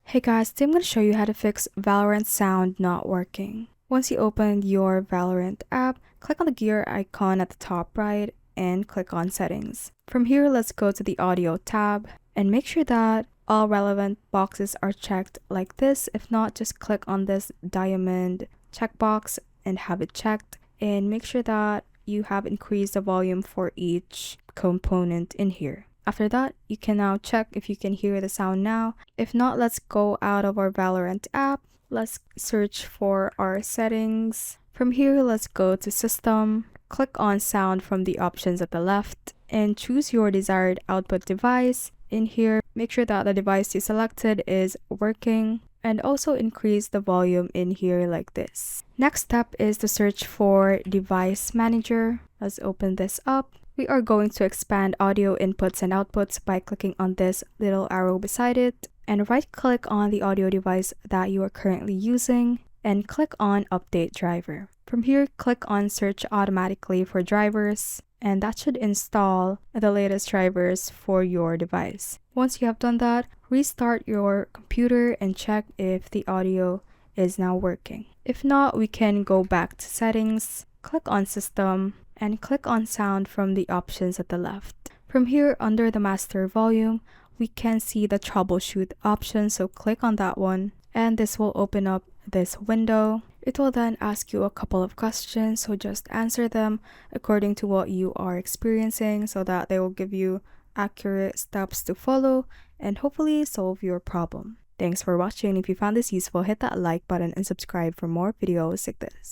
Hey guys, today I'm going to show you how to fix Valorant sound not working. Once you open your Valorant app, click on the gear icon at the top right and click on settings. From here, let's go to the audio tab and make sure that all relevant boxes are checked like this. If not, just click on this diamond checkbox and have it checked, and make sure that you have increased the volume for each component in here. After that, you can now check if you can hear the sound now. If not, let's go out of our Valorant app. Let's search for our settings. From here, let's go to System. Click on Sound from the options at the left and choose your desired output device. In here, make sure that the device you selected is working, and also increase the volume in here like this. Next step is to search for Device Manager. Let's open this up. We are going to expand audio inputs and outputs by clicking on this little arrow beside it, and right click on the audio device that you are currently using and click on Update Driver. From here, click on Search automatically for drivers, and that should install the latest drivers for your device. Once you have done that, restart your computer and check if the audio is now working. If not, we can go back to Settings, click on System, and click on Sound from the options at the left. From here, under the Master Volume, we can see the Troubleshoot option, so click on that one, and this will open up this window. It will then ask you a couple of questions, so just answer them according to what you are experiencing so that they will give you accurate steps to follow and hopefully solve your problem. Thanks for watching. If you found this useful, hit that like button and subscribe for more videos like this.